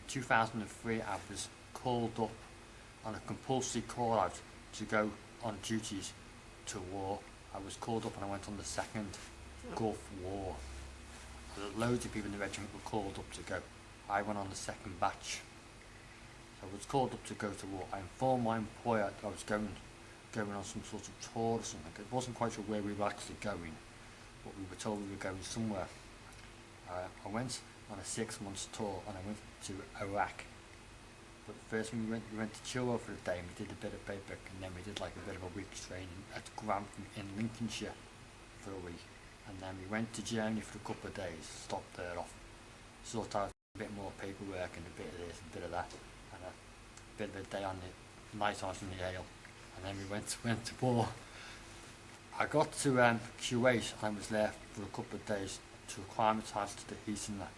2003 I was called up on a compulsory call out to go on duties to war. I was called up and I went on the second Gulf War. Loads of people in the regiment were called up to go. I went on the second batch. So I was called up to go to war. I informed my employer that I was going on some sort of tour or something. I wasn't quite sure where we were actually going, but we were told we were going somewhere. I went on a 6-month tour and I went to Iraq. But first we went to Chilwell for a day and we did a bit of paperwork, and then we did like a bit of a week's training at Grantham in Lincolnshire for a week. And then we went to Germany for a couple of days, stopped there off, sort out a bit more paperwork and a bit of this and a bit of that, and a bit of a day on the night out in the ale. And then we went to war. I got to Kuwait and I was there for a couple of days to acclimatise to the heat and that.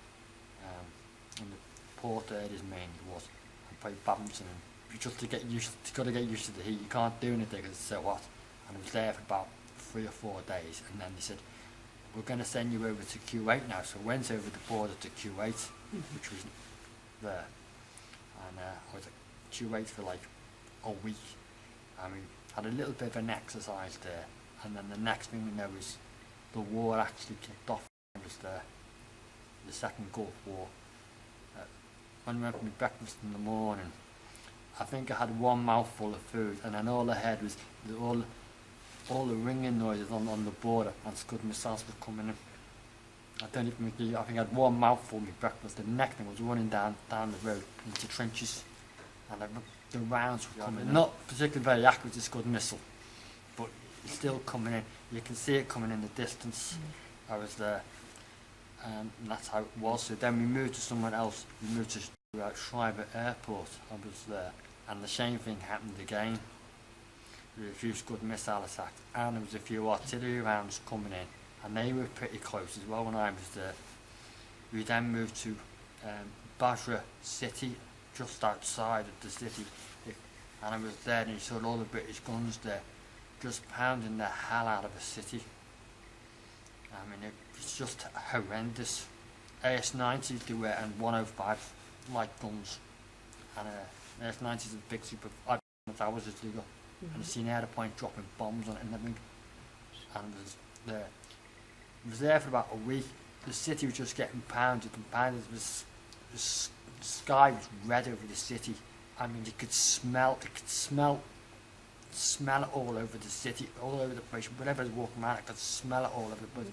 In the port areas mainly was. I played badminton and just to get used, you got to get used to the heat. You can't do anything because it's so hot. And I was there for about 3 or 4 days, and then they said, we're going to send you over to Kuwait now. So I went over the border to Kuwait, which was there. And I was at Kuwait for like a week. I mean, had a little bit of an exercise there. And then the next thing we know is the war actually kicked off. It was the second Gulf War. When I went for my breakfast in the morning, I think I had one mouthful of food, and then all I heard was all the ringing noises on the border, and Scud missiles were coming in. I think I had one mouthful of my breakfast. The next thing was running down the road into trenches, and the rounds were coming. Not particularly very accurate, a Scud missile, but it's still coming in. You can see it coming in the distance. I was there, and that's how it was. So then we moved to somewhere else. We moved to Schreiber Airport. I was there, and the same thing happened again. There were a few Scud missile attacks, and there was a few artillery rounds coming in, and they were pretty close as well when I was there. We then moved to Basra City, just outside of the city, and I was there and you saw all the British guns there, just pounding the hell out of the city. I mean, it was just horrendous. AS-90s they were, and 105 light guns, and AS-90s is a big super towers as they go. And I've seen airplane dropping bombs on it and everything. And I was there for about a week. The city was just getting pounded and pounded. The sky was red over the city. I mean, you could smell it all over the city, all over the place. Whenever I was walking around, I could smell it all over the place.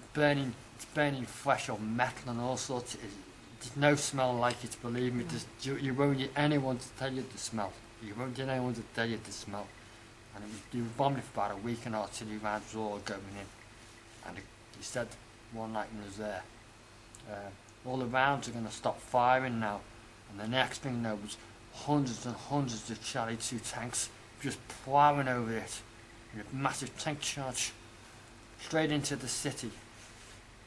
It's burning fresh or metal and all sorts. There's no smell like it, believe me. You won't get anyone to tell you the smell. You won't get anyone to tell you the smell. And you were bombing for about a week, and artillery rounds were all going in. And he said one night when I was there, all the rounds are going to stop firing now. And the next thing there was hundreds and hundreds of Charlie 2 tanks just ploughing over it in a massive tank charge straight into the city.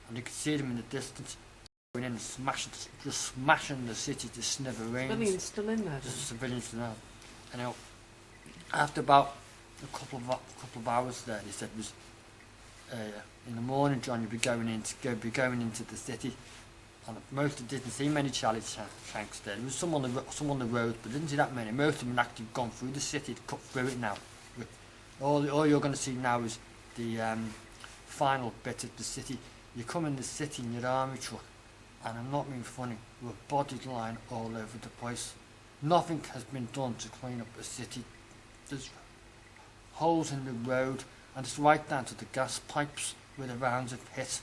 And you could see them in the distance going in and smashing the city to smithereens. Civilians still in there? Just civilians still in there. And after about a couple of hours there, they said was in the morning, John, you'll be going into the city. And most didn't see many Charlie tanks there. There was some on the road, but didn't see that many. Most of them had actually gone through the city, cut through it now. All you're going to see now is the final bit of the city. You come in the city in your army truck, and I'm not being funny, with bodies lying all over the place. Nothing has been done to clean up the city. There's holes in the road, and it's right down to the gas pipes where the rounds have hit.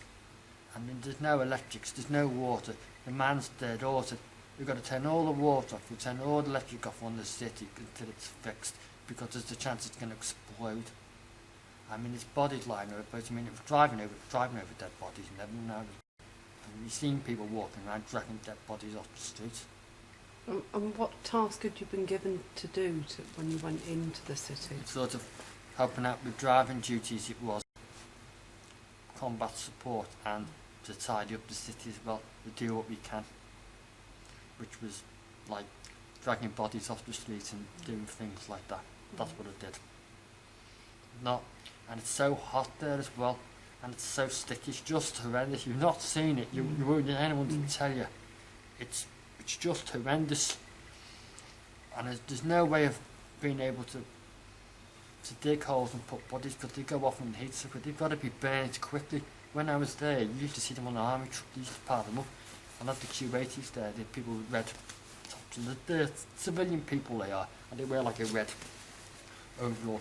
And there's no electrics, there's no water. The man's dead. All said, we've got to turn all the water off, we'll turn all the electric off on the city until it's fixed, because there's the chance it's going to explode. I mean, it's bodies lying over, but I mean, it was driving over dead bodies and everything. I mean, you've seen people walking around dragging dead bodies off the street. And what task had you been given to do when you went into the city? Sort of helping out with driving duties. It was combat support and to tidy up the city as well. We do what we can, which was like dragging bodies off the street and doing things like that. That's what I did. And it's so hot there as well, and it's so sticky. It's just horrendous. You've not seen it. You won't get anyone to tell you. It's it's just horrendous. And there's no way of being able to dig holes and put bodies, because they go off in the heat, so they've got to be burned quickly. When I was there, you used to see them on the army truck, they used to pile them up. And at the Q80s there, the people with red tops, and they're civilian people they are, and they wear like a red overall.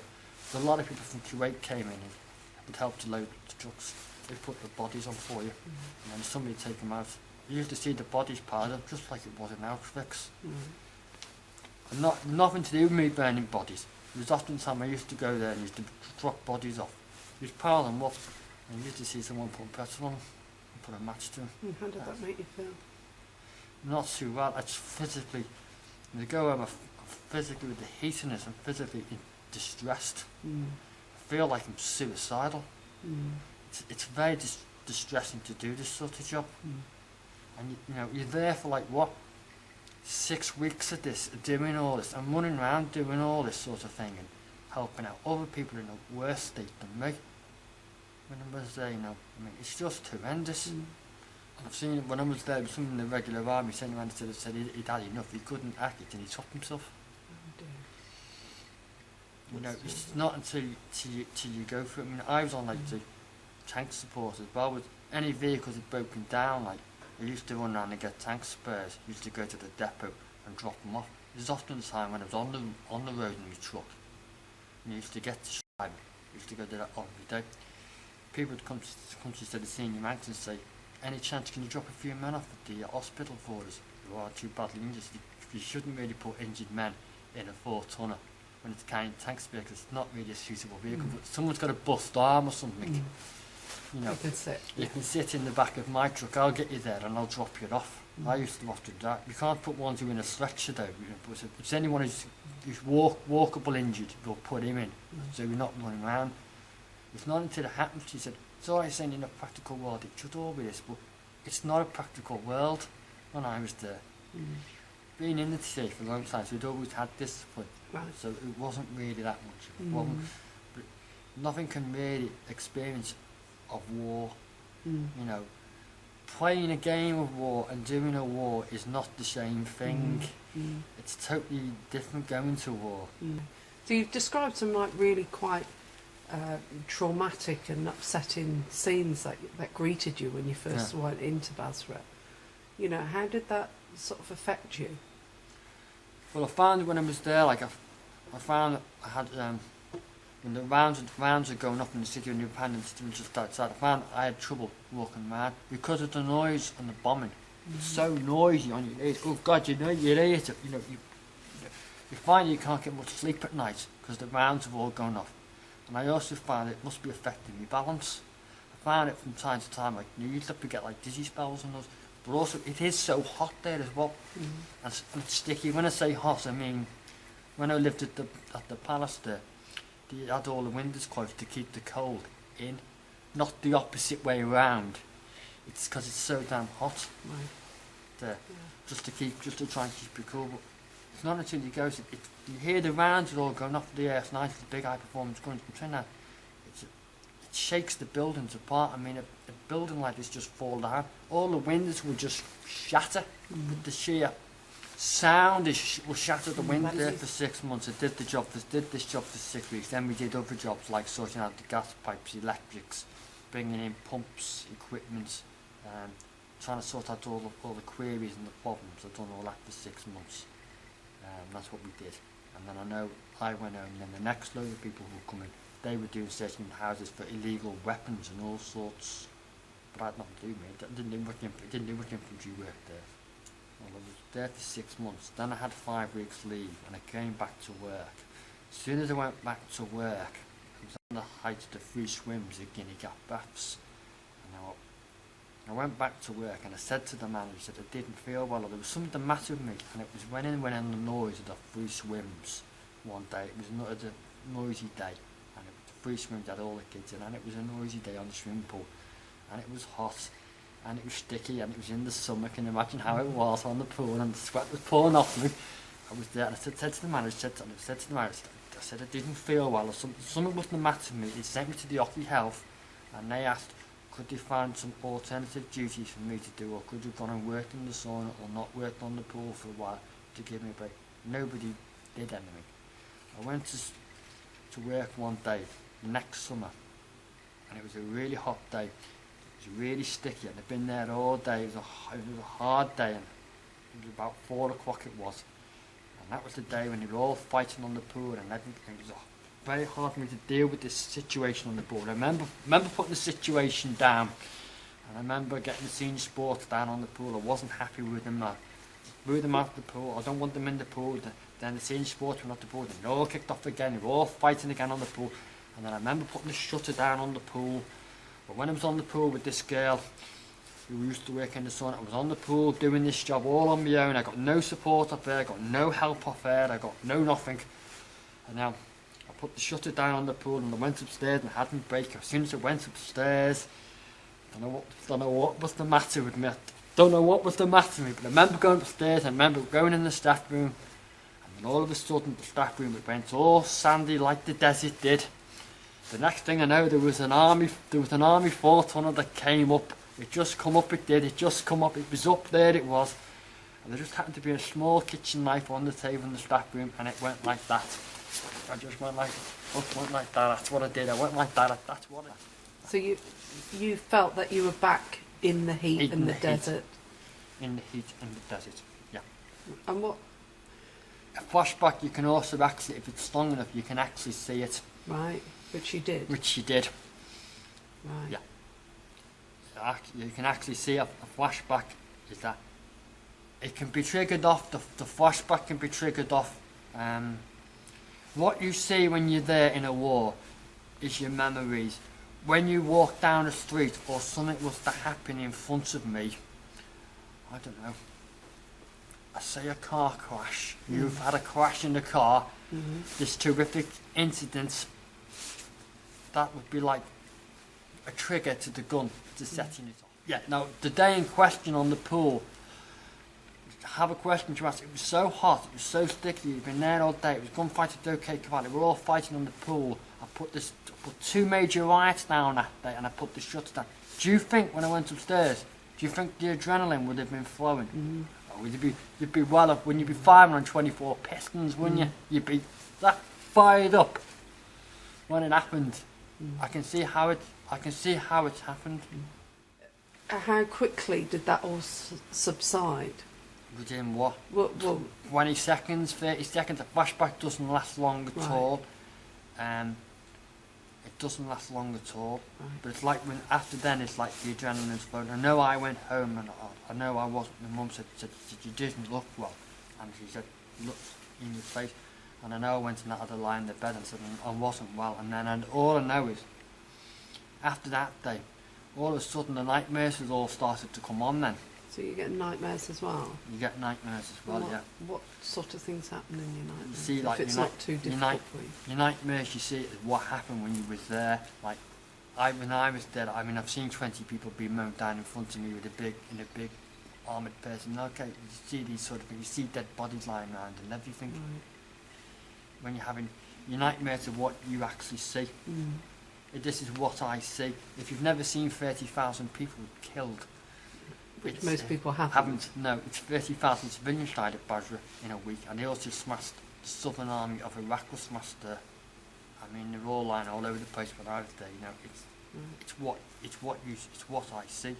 So a lot of people from Kuwait came in and would help to load the trucks. They put the bodies on for you, and then somebody would take them out. You used to see the bodies piled up just like it was in Auschwitz. And nothing to do with me burning bodies. There was often time I used to go there and used to drop bodies off. You'd pile them up, and you used to see someone put petrol on them and put a match to them. How did that make you feel? Not too well. It's physically, when you go home, I'm physically with the heatiness, I'm physically distressed. I feel like I'm suicidal. It's very distressing to do this sort of job. And you know, you're there for like what? 6 weeks of this, doing all this, and running around doing all this sort of thing and helping out other people in a worse state than me. When I was there, you know, I mean, it's just horrendous. I've seen it when I was there, with some in the regular army sitting around and said he'd had enough, he couldn't act it, and he shot himself. You know, it's not until you go through it. I mean, I was on like the tank support as well. With any vehicles had broken down, like I used to run around and get tank spares. Used to go to the depot and drop them off. There's often a time when I was on the road in my truck, and I used to get to Schreiber. Used to go to that every day. People would come to the senior ranks and say, "Any chance can you drop a few men off at the hospital for us who are too badly injured? You shouldn't really put injured men in a 4-tonner when it's carrying tank spares, because it's not really a suitable vehicle. But someone's got a bust arm or something. You know, you can sit in the back of my truck. I'll get you there and I'll drop you off." I used to often do that. You can't put ones who are in a stretcher though. You know, but if it's anyone who's walkable injured, you'll put him in, so you're not running around. It's not until it happens. She said, "It's alright saying in a practical world it should all be this, but it's not a practical world." When I was there, being in the TA for a long time, so we'd always had discipline. So it wasn't really that much of a problem. But nothing can really experience of war. You know, playing a game of war and doing a war is not the same thing. It's totally different going to war. So you've described some like really quite traumatic and upsetting scenes that greeted you when you first went into Basra. You know, how did that sort of affect you? Well, I found when I was there, like I found I had when the rounds were going up in the City of Independence, just outside, I found I had trouble walking around because of the noise and the bombing. It's so noisy on your ears. Oh God, you know your ears. You know you find you can't get much sleep at night because the rounds have all gone off. And I also found it must be affecting my balance. I found it from time to time, like you used to get like dizzy spells and those. But also it is so hot there as well, and it's sticky. When I say hot, I mean when I lived at the palace there, they had all the windows closed to keep the cold in, not the opposite way around. It's because it's so damn hot there, just to try and keep it cool. But it's not until you go, you hear the rounds are all going off the air. It's nice, the big high performance guns. I'm saying that it shakes the buildings apart. I mean, a building like this just fall down. All the windows will just shatter with the sheer sound. Will shatter the window there for 6 months. I did this job for 6 weeks. Then we did other jobs like sorting out the gas pipes, electrics, bringing in pumps, equipment, trying to sort out all the queries and the problems. I've done all that for 6 months. That's what we did. And then I know I went home, and then the next load of people who come in, they were doing searching houses for illegal weapons and all sorts. But I had nothing to do with it. I didn't do much infantry work there. Well, I was there for 6 months. Then I had 5 weeks leave, and I came back to work. As soon as I went back to work, I was on the height of the free swims at Guinea Gap Baths. And I went back to work, and I said to the manager that I didn't feel well, or there was something the matter with me. And it was when I went on the noise of the free swims one day. It was a noisy day, and the free swims had all the kids in, and it was a noisy day on the swimming pool, and it was hot, and it was sticky, and it was in the summer. Can you imagine how it was on the pool, and the sweat was pouring off me. I was there, and I said to the manager, I said I didn't feel well, or something wasn't the matter with me. They sent me to the Ockley Health, and they asked, could they find some alternative duties for me to do, or could you have gone and worked in the sauna or not worked on the pool for a while to give me a break? Nobody did anything. I went to work one day next summer, and it was a really hot day. It was really sticky, and I'd been there all day. It was a hard day, and it was about 4 o'clock it was. And that was the day when they were all fighting on the pool, and everything. It was very hard for me to deal with this situation on the pool. I remember putting the situation down, and I remember getting the senior sports down on the pool. I wasn't happy with them. I moved them out of the pool. I don't want them in the pool. Then the senior sports went off the pool. Then they all kicked off again. They were all fighting again on the pool. And then I remember putting the shutter down on the pool. But when I was on the pool with this girl who used to work in the sauna, I was on the pool doing this job all on my own. I got no support up there. I got no help off there. I got no nothing. And now I put the shutter down on the pool, and I went upstairs and I had my break. As soon as I went upstairs, I don't know what was the matter with me. Don't know what was the matter with me, but I remember going upstairs. I remember going in the staff room, and then all of a sudden the staff room it went all sandy like the desert did. The next thing I know, there was an army 4 tonner that came up. It just come up, it did. It just come up. It was up there. It was, and there just happened to be a small kitchen knife on the table in the staff room, and it went like that. I just went like that. That's what I did. I went like that. That's what I. So you felt that you were back in the heat and the desert. In the heat and the desert, yeah. And what? A flashback, you can also actually, if it's long enough, you can actually see it. Right, which you did. Which you did. Right. Yeah. You can actually see a flashback is that it can be triggered off, the flashback can be triggered off. What you see when you're there in a war is your memories. When you walk down the street or something was to happen in front of me, I don't know, I say a car crash, you've had a crash in the car, this terrific incident, that would be like a trigger to the gun, to setting it off. Yeah, now the day in question on the pool, I have a question to ask. It was so hot, it was so sticky, you've been there all day, it was gunfight at OK Cavalry, we were all fighting on the pool. I put 2 major riots down that day, and I put the shutter down. Do you think when I went upstairs, do you think the adrenaline would have been flowing? Or you'd be well up, wouldn't you be firing on 24 pistons, wouldn't you? You'd be that fired up when it happened. I can see how it's happened. How quickly did that all subside? Within what? Well, 20 seconds, 30 seconds. A flashback doesn't last long at all. It doesn't last long at all. Right. But it's like when after then, it's like the adrenaline's flowing. I know I went home and I know I wasn't. My mum said you didn't look well, and she said look in your face. And I know I went and I had to lie in the bed and said I wasn't well. And then all I know is after that day, all of a sudden the nightmares has all started to come on then. so you get nightmares as well? You get nightmares as well, yeah. What sort of things happen in your nightmares? You see, like, if it's not too difficult for you. Your nightmares, you see what happened when you was there. Like, when I was there, I mean, I've seen 20 people be mown down in front of me with a big armoured person. Okay, you see these sort of things, you see dead bodies lying around and everything. Right. When you're having your nightmares of what you actually see. This is what I see. If you've never seen 30,000 people killed, Which most people haven't. No, it's 30,000 civilians died at Basra in a week, and they also smashed the Southern Army of Iraq was smashed there. I mean, they're all lying all over the place when I was there. You know, it's what I see.